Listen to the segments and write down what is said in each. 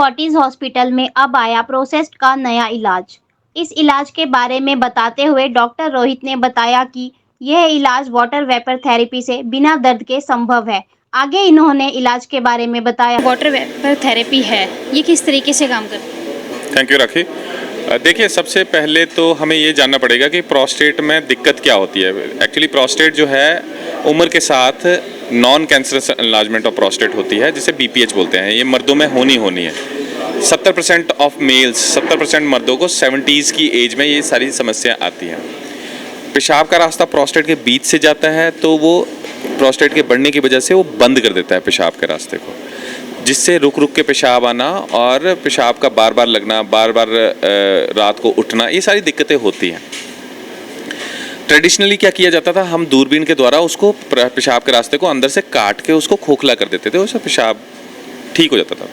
Fortis hospital में अब आया प्रोसेस्ड का नया इलाज। इस इलाज के बारे में बताते हुए डॉक्टर रोहित ने बताया कि यह इलाज वाटर वेपर थेरेपी से बिना दर्द के संभव है। आगे इन्होंने इलाज के बारे में बताया। वाटर वेपर थेरेपी है, ये किस तरीके से काम करती है? थैंक यू राखी। देखिए, सबसे पहले तो हमें ये जानना पड़ेगा कि प्रोस्टेट में दिक्कत क्या होती है। एक्चुअली प्रोस्टेट जो है उम्र के साथ non cancerous enlargement of prostate होती है, जिसे BPH बोलते हैं। ये मर्दों में होनी है। 70% ऑफ मेल्स, 70% मर्दों को 70s की एज में ये सारी समस्या आती हैं। पेशाब का रास्ता प्रोस्टेट के बीच से जाता है, तो वो प्रोस्टेट के बढ़ने की वजह से वो बंद कर देता है पेशाब के रास्ते को, जिससे रुक रुक के पेशाब आना और पेशाब का बार बार लगना, बार बार रात को उठना, ये सारी दिक्कतें होती हैं। ट्रेडिशनली क्या किया जाता था, हम दूरबीन के द्वारा उसको पेशाब के रास्ते को अंदर से काट के उसको खोखला कर देते थे, उससे पेशाब ठीक हो जाता था,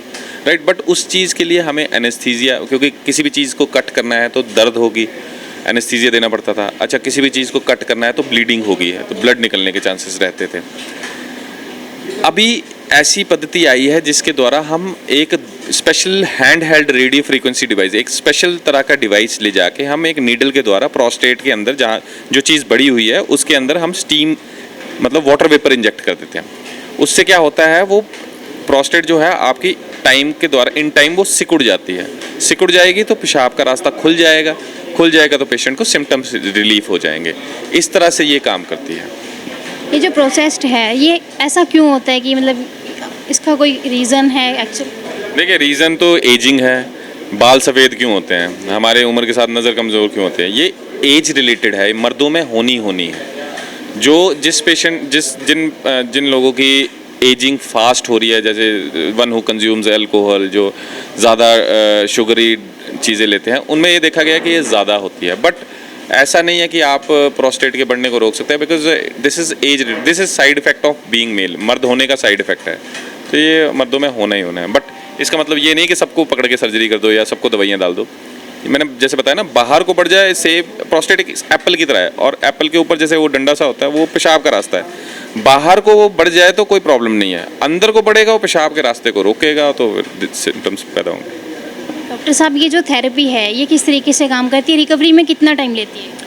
राइट। बट उस चीज़ के लिए हमें एनेस्थीसिया, क्योंकि किसी भी चीज़ को कट करना है तो दर्द होगी, एनेस्थीसिया देना पड़ता था। अच्छा, किसी भी चीज़ को कट करना है तो ब्लीडिंग होगी, तो ब्लड निकलने के चांसेस रहते थे। अभी ऐसी पद्धति आई है जिसके द्वारा हम एक special hand held radio frequency device, एक स्पेशल तरह का डिवाइस ले जाके हम एक नीडल के द्वारा प्रोस्टेट के अंदर, जहाँ जो चीज़ बड़ी हुई है उसके अंदर हम स्टीम मतलब वाटर वेपर इंजेक्ट कर देते हैं। उससे क्या होता है, वो प्रोस्टेट जो है आपकी टाइम के द्वारा इन टाइम वो सिकुड़ जाती है। सिकुड़ जाएगी तो पेशाब का रास्ता खुल जाएगा तो पेशेंट को सिम्टम्स रिलीफ हो जाएंगे। इस तरह से ये काम करती है। ये जो प्रोसेस्ड है, ये ऐसा क्यों होता है कि मतलब इसका कोई रीज़न है एक्चुअली? देखिए, रीज़न तो एजिंग है। बाल सफ़ेद क्यों होते हैं, हमारे उम्र के साथ नज़र कमज़ोर क्यों होते हैं, ये एज रिलेटेड है, मर्दों में होनी है। जो जिन लोगों की एजिंग फास्ट हो रही है, जैसे वन हु कंज्यूम्स अल्कोहल, जो ज़्यादा शुगरी चीज़ें लेते हैं, उनमें ये देखा गया कि ये ज़्यादा होती है। बट ऐसा नहीं है कि आप प्रोस्टेट के बढ़ने को रोक सकते हैं, because this is side effect of being male. मर्द होने का साइड इफ़ेक्ट है, तो ये मर्दों में होना है। बट इसका मतलब ये नहीं कि सबको पकड़ के सर्जरी कर दो या सबको दवाइयाँ डाल दो। मैंने जैसे बताया ना, बाहर को बढ़ जाए, सेब प्रोस्टेट एक एप्पल की तरह है, और एप्पल के ऊपर जैसे वो डंडा सा होता है, वो पेशाब का रास्ता है। बाहर को वो बढ़ जाए तो कोई प्रॉब्लम नहीं है, अंदर को बढ़ेगा वो पेशाब के रास्ते को रोकेगा, तो सिम्टम्स पैदा होंगे। डॉक्टर साहब, ये जो थेरेपी है ये किस तरीके से काम करती है? रिकवरी में कितना टाइम लेती है?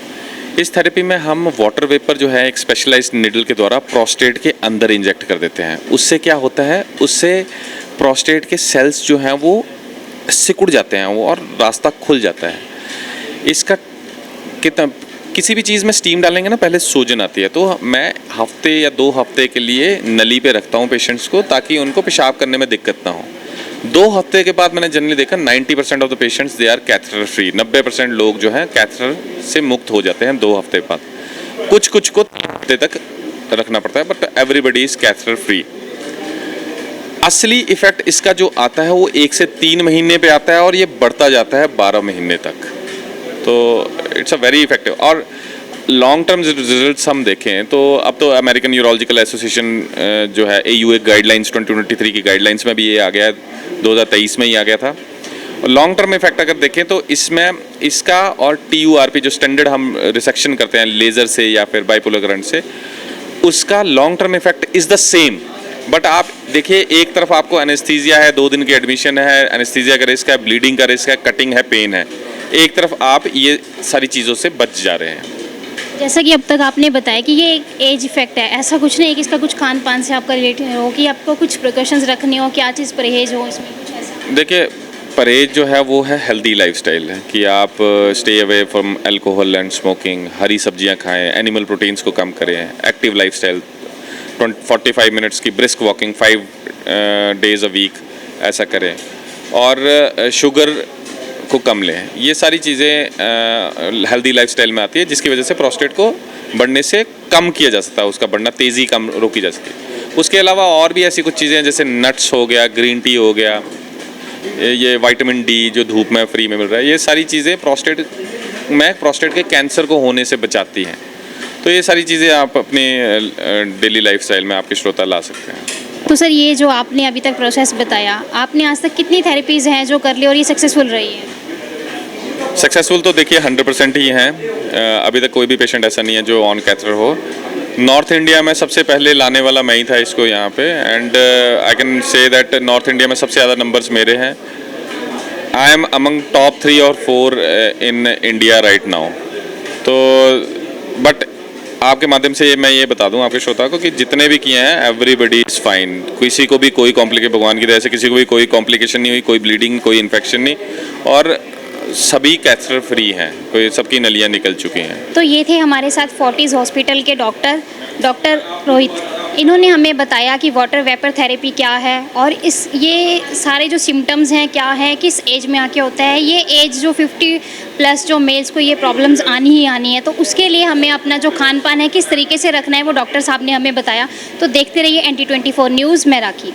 इस थेरेपी में हम वाटर वेपर जो है एक स्पेशलाइज्ड निडल के द्वारा प्रोस्टेट के अंदर इंजेक्ट कर देते हैं। उससे क्या होता है, उससे प्रोस्टेट के सेल्स जो हैं वो सिकुड़ जाते हैं वो, और रास्ता खुल जाता है। इसका कितना, किसी भी चीज़ में स्टीम डालेंगे ना, पहले सूजन आती है, तो मैं हफ्ते या 2 हफ्ते के लिए नली पे रखता हूँ पेशेंट्स को, ताकि उनको पेशाब करने में दिक्कत ना हो। 2 हफ्ते के बाद मैंने जनरली देखा 90% of the patients they are catheter free. 90% लोग जो हैं कैथेटर से मुक्त हो जाते हैं 2 हफ्ते बाद। कुछ को हफ्ते तक रखना पड़ता है, but everybody is catheter free. असली इफेक्ट इसका जो आता है वो 1 से 3 महीने पे आता है, और ये बढ़ता जाता है 12 महीने तक। तो इट्स अ वेरी इफेक्टिव। और लॉन्ग टर्म रिजल्ट्स हम देखें तो अब तो अमेरिकन यूरोलॉजिकल एसोसिएशन जो है, AUA गाइडलाइंस 2023 की गाइडलाइंस में भी ये आ गया है, 2023 में ही आ गया था। और लॉन्ग टर्म इफेक्ट अगर देखें तो इसमें इसका और TURP जो स्टैंडर्ड हम रिसेक्शन करते हैं लेज़र से या फिर बाइपोलर करंट से, उसका long term effect is the same. But आप देखिए, एक तरफ आपको एनेस्थीसिया है, 2 दिन की एडमिशन है, एनेस्थीसिया का रिस्क है, ब्लीडिंग का रिस्क है, कटिंग है, पेन है। एक तरफ आप ये सारी चीज़ों से बच जा रहे हैं। जैसा कि अब तक आपने बताया कि ये एक एज इफेक्ट है, ऐसा कुछ नहीं है कि इसका कुछ खान पान से आपका रिलेटेड हो, कि आपको कुछ प्रिकॉशंस रखनी हो, क्या चीज़ परहेज हो, इसमें कुछ ऐसा? देखिए, परहेज जो है वो है हेल्दी लाइफस्टाइल है, कि आप stay away from alcohol and smoking, हरी सब्जियां खाएं, एनिमल प्रोटीन्स को कम करें, एक्टिव लाइफस्टाइल, 45 मिनट्स की brisk walking 5 days a week ऐसा करें, और शुगर को कम लें। ये सारी चीज़ें हेल्दी लाइफस्टाइल में आती है, जिसकी वजह से प्रोस्टेट को बढ़ने से कम किया जा सकता है, उसका बढ़ना तेज़ी कम रोकी जा सकती है। उसके अलावा और भी ऐसी कुछ चीज़ें हैं, जैसे नट्स हो गया, ग्रीन टी हो गया, ये विटामिन D जो धूप में फ्री में मिल रहा है, ये सारी चीज़ें प्रोस्टेट के कैंसर को होने से बचाती हैं। तो ये सारी चीज़ें आप अपने डेली लाइफस्टाइल में आपके श्रोता ला सकते हैं। तो सर, ये जो आपने अभी तक प्रोसेस बताया, आपने आज तक कितनी थेरेपीज़ हैं जो कर ली और ये सक्सेसफुल रही है? सक्सेसफुल तो देखिए 100% ही हैं। अभी तक कोई भी पेशेंट ऐसा नहीं है जो ऑन कैथेटर हो। नॉर्थ इंडिया में सबसे पहले लाने वाला मैं ही था इसको यहाँ पे, and I can say that north India में सबसे ज़्यादा नंबर्स मेरे हैं। आई एम अमंग टॉप 3 और 4 इन इंडिया राइट नाउ। तो बट आपके माध्यम से मैं ये बता दूं आपके श्रोता को कि जितने भी किए हैं एवरीबडी इज़ फाइन, किसी को भी कोई कॉम्प्लिकेशन, भगवान की दया से किसी को भी कोई कॉम्प्लिकेशन नहीं हुई, कोई ब्लीडिंग, कोई इन्फेक्शन नहीं, और सभी कैथेटर फ्री हैं, कोई सबकी नलियाँ निकल चुकी हैं। तो ये थे हमारे साथ फोर्टिस हॉस्पिटल के डॉक्टर रोहित। इन्होंने हमें बताया कि वाटर वेपर थेरेपी क्या है और ये सारे जो सिम्टम्स हैं क्या है, किस एज में आके होता है। ये एज जो 50 प्लस जो मेल्स को ये प्रॉब्लम्स आनी ही आनी है, तो उसके लिए हमें अपना जो खान पान है किस तरीके से रखना है वो डॉक्टर साहब ने हमें बताया। तो देखते रहिए NT24 न्यूज़। मैं राखी।